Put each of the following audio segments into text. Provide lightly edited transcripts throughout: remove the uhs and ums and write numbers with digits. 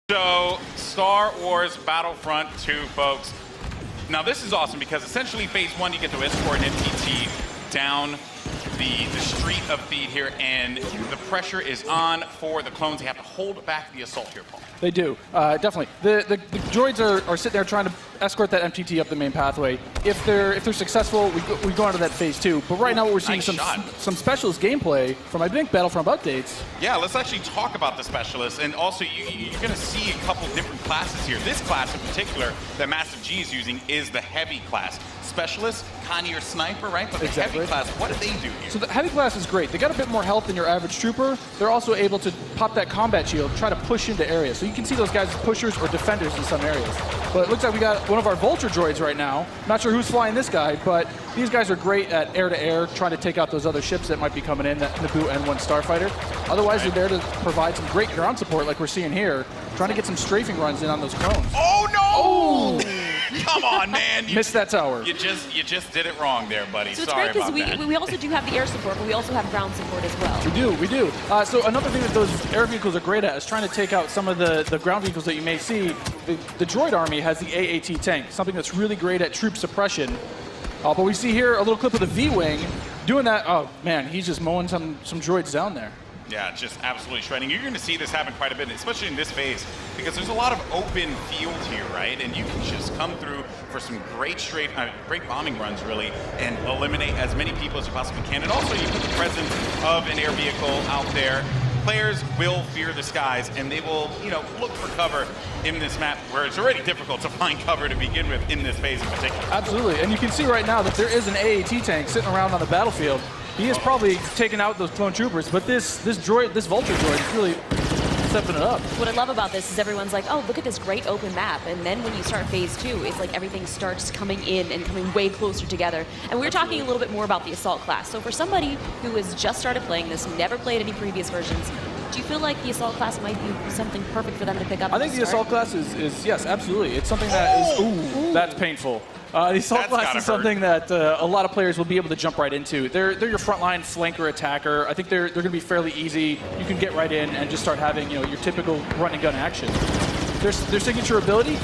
So, Star Wars Battlefront 2, folks. Now, this is awesome because essentially phase 1, you get to escort an MTT down the street of Theed here, and the pressure is on for the clones. They have to hold back the assault here, Paul. They do, definitely. The droids are sitting there trying to escort that MTT up the main pathway. If they're successful, we go on to that phase 2. But right now, what we're seeing is some specialist gameplay from, I think, Battlefront updates. Yeah, let's actually talk about the specialists, and also you're going to see a couple different classes here. This class in particular that Massive G is using is the heavy class. Specialist, kind of your sniper, right? But the heavy class, what do they do here? So the heavy class is great. They got a bit more health than your average trooper. They're also able to pop that combat shield, try to push into areas. So you can see those guys as pushers or defenders in some areas. But it looks like we got one of our Vulture droids right now. Not sure who's flying this guy, but these guys are great at air-to-air, trying to take out those other ships that might be coming in, that Naboo N1 Starfighter. Otherwise, they're there to provide some great ground support like we're seeing here, trying to get some strafing runs in on those clones. Oh, no! Oh! Come on, man. Missed that tower. You just did it wrong there, buddy. So it's Sorry great about that. because we also do have the air support, but we also have ground support as well. We do. So another thing that those air vehicles are great at is trying to take out some of the ground vehicles that you may see. The droid army has the AAT tank, something that's really great at troop suppression. But we see here a little clip of the V-Wing doing that. Oh, man, he's just mowing some droids down there. Yeah, just absolutely shredding. You're going to see this happen quite a bit, especially in this phase, because there's a lot of open field here, right? And you can just come through for some great great bombing runs, really, and eliminate as many people as you possibly can. And also, you put the presence of an air vehicle out there. Players will fear the skies, and they will, look for cover in this map, where it's already difficult to find cover to begin with in this phase in particular. Absolutely, and you can see right now that there is an AAT tank sitting around on the battlefield. He is probably taking out those clone troopers, but this Vulture droid is really stepping it up. What I love about this is everyone's like, oh, look at this great open map. And then when you start phase 2, it's like everything starts coming in and coming way closer together. And we were talking a little bit more about the Assault class. So for somebody who has just started playing this, never played any previous versions, do you feel like the Assault class might be something perfect for them to pick up? I think the Assault class is yes, absolutely. It's something that is, that's painful. The Assault class is something that a lot of players will be able to jump right into. They're your frontline flanker attacker. I think they're going to be fairly easy. You can get right in and just start having your typical run and gun action. Their signature ability,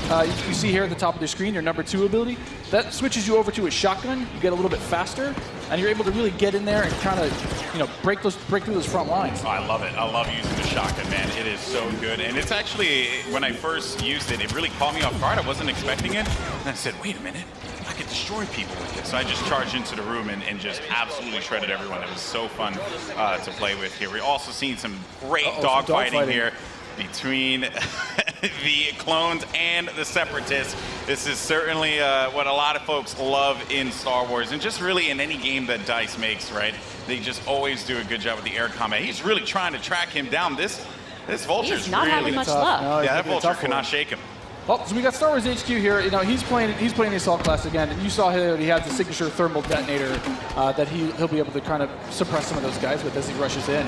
you see here at the top of the screen, your number 2 ability, that switches you over to a shotgun. You get a little bit faster, and you're able to really get in there and kind of break through those front lines. Oh, I love it. I love using the shotgun, man. It is so good. And it's actually, when I first used it, it really caught me off guard. I wasn't expecting it. And I said, wait a minute. I could destroy people with this. So I just charged into the room and just absolutely shredded everyone. It was so fun to play with here. We're also seeing some great dogfighting here between the clones and the separatists. This is certainly what a lot of folks love in Star Wars, and just really in any game that DICE makes, right? They just always do a good job with the air combat. He's really trying to track him down. This Vulture's not really having much luck. No, yeah, that Vulture cannot shake him. Well, so we got Star Wars HQ here. He's playing the Assault class again, and you saw here he has the signature thermal detonator that he'll be able to kind of suppress some of those guys with as he rushes in.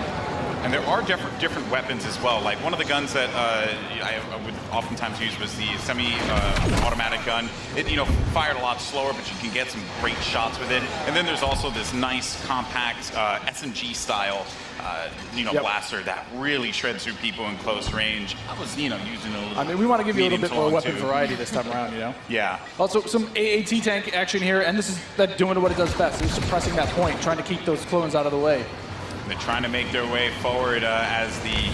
And there are different weapons as well. Like one of the guns that I would oftentimes use was the semi-automatic gun. It fired a lot slower, but you can get some great shots with it. And then there's also this nice compact SMG style blaster that really shreds through people in close range. I was using a little. We want to give you a little bit more weapon variety this time around. Yeah. Also, some AAT tank action here, and this is that doing what it does best. It's suppressing that point, trying to keep those clones out of the way. They're trying to make their way forward as the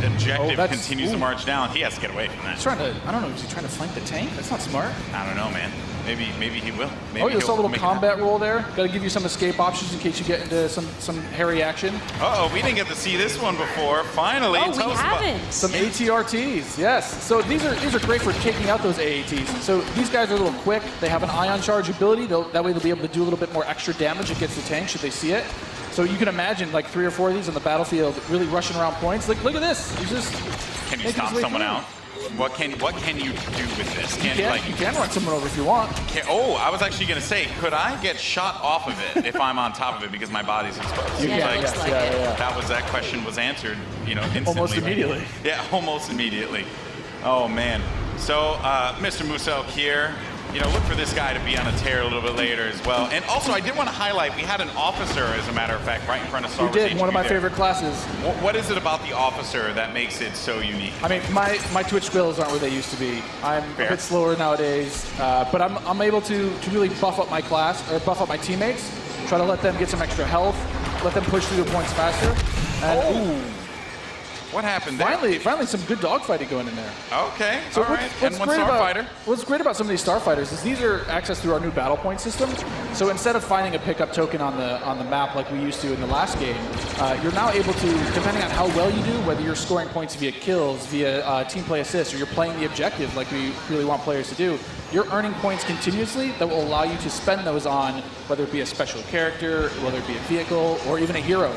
objective continues to march down. He has to get away from that. He's trying to, I don't know, is he trying to flank the tank? That's not smart. I don't know, man. Maybe he will. Maybe you saw a little combat roll there. Got to give you some escape options in case you get into some hairy action. Uh-oh, we didn't get to see this one before. Finally, we haven't. Some ATRTs, yes. So these are great for taking out those AATs. So these guys are a little quick. They have an ion charge ability. That way they'll be able to do a little bit more extra damage against the tank should they see it. So you can imagine like 3 or 4 of these on the battlefield really rushing around points. Look at this. He's just Can you stop someone out? What can you do with this? You can run someone over if you want. I was actually going to say, could I get shot off of it if I'm on top of it because my body's exposed? That question was answered, instantly. Almost immediately. Yeah, almost immediately. Oh man. So Mr. Musso here, you know, look for this guy to be on a tear a little bit later as well. And also, I did want to highlight, we had an officer, as a matter of fact, right in front of Star Wars. We did, HQ one of my there. favorite classes. What is it about the officer that makes it so unique? I mean, my Twitch skills aren't where they used to be. I'm Fair. a bit slower nowadays, but I'm able to really buff up my class, or buff up my teammates, try to let them get some extra health, let them push through the points faster. And What happened there? finally some good dogfighting going in there. Okay, So all right. And one great Starfighter. what's great about some of these Starfighters is these are accessed through our new battle point system. So instead of finding a pickup token on the map like we used to in the last game, you're now able to, depending on how well you do, whether you're scoring points via kills, via team play assists, or you're playing the objective like we really want players to do, you're earning points continuously that will allow you to spend those on whether it be a special character, whether it be a vehicle, or even a hero.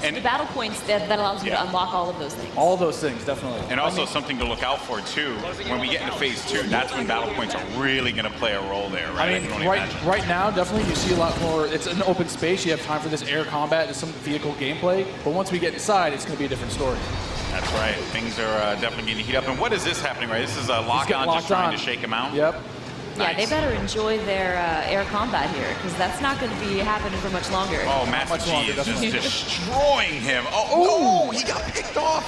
And the battle points that allows you to unlock all of those things. All those things, definitely. And also something to look out for too, when we get into phase 2, that's when battle points are really going to play a role there, right? I mean, can only imagine. right now, definitely you see a lot more. It's an open space. You have time for this air combat and some vehicle gameplay. But once we get inside, it's going to be a different story. That's right. Things are definitely getting to heat up. And what is this happening, right? This is a lock-on just trying to shake him out? Yep. Yeah, Nice. they better enjoy their air combat here, because that's not going to be happening for much longer. Oh, Master much G longer, is definitely. just destroying him. Oh, no, he got picked off.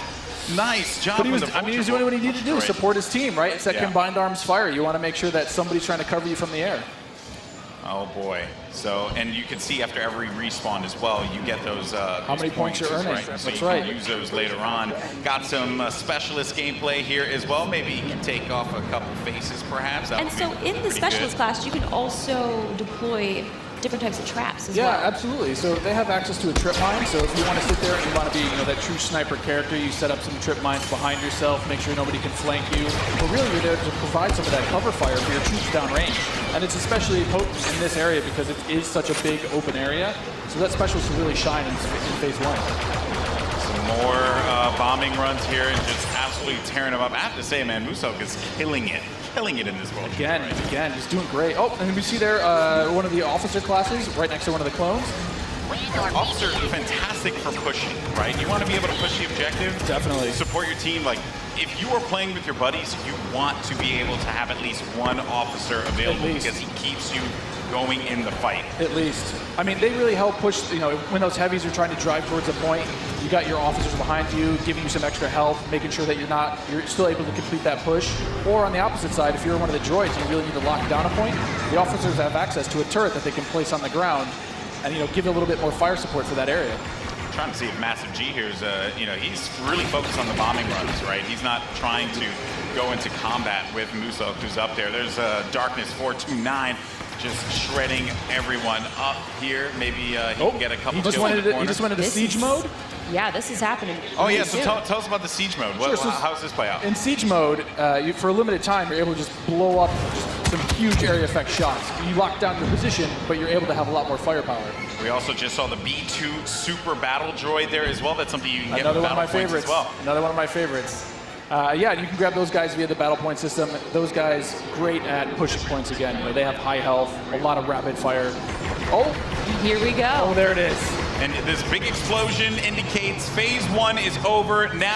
Nice job. But he was from the doing what he needed to do, Right. support his team, right? It's that Yeah. combined arms fire. You want to make sure that somebody's trying to cover you from the air. Oh boy. So, and you can see after every respawn as well, you get those. How many points you're earning. Right? So That's you right. can use those later on. Got some specialist gameplay here as well. Maybe you can take off a couple faces, perhaps. That And would so be in the pretty specialist good. class, you can also deploy different types of traps as Yeah, well. absolutely. So they have access to a trip mine. So if you want to sit there and you want to be, that true sniper character, you set up some trip mines behind yourself, make sure nobody can flank you. But really, you're there to provide some of that cover fire for your troops downrange. And it's especially potent in this area because it is such a big open area. So that specialist will really shine in phase 1. Some more bombing runs here and just absolutely tearing them up. I have to say, man, Musok is killing it in this world. Again, he's doing great. Oh, and we see there one of the officer classes right next to one of the clones. Officer, fantastic for pushing, right? You want to be able to push the objective. Definitely. Support your team. Like, if you are playing with your buddies, you want to be able to have at least one officer available because he keeps you going in the fight. At least. I mean, they really help push, when those heavies are trying to drive towards a point, you got your officers behind you, giving you some extra health, making sure that you're still able to complete that push. Or on the opposite side, if you're one of the droids and you really need to lock down a point, the officers have access to a turret that they can place on the ground and, give a little bit more fire support for that area. I'm trying to see if Massive G here is, he's really focused on the bombing runs, right? He's not trying to go into combat with Musok, who's up there. There's Darkness 429. Just shredding everyone up here. Maybe he can get a couple kills in the corner. He just went into This siege is- mode? Yeah, this is happening. Oh, yeah, really so soon. tell us about the siege mode. Sure, so How does this play out? In siege mode, for a limited time, you're able to just blow up just some huge area effect shots. You lock down your position, but you're able to have a lot more firepower. We also just saw the B2 Super Battle Droid there as well. That's something you can get Another with one of my Battle Points favorites. as well. Another one of my favorites. Yeah, you can grab those guys via the battle point system. Those guys, great at pushing points again. They have high health, a lot of rapid fire. Oh, Here we go. there it is. And this big explosion indicates phase 1 is over. Now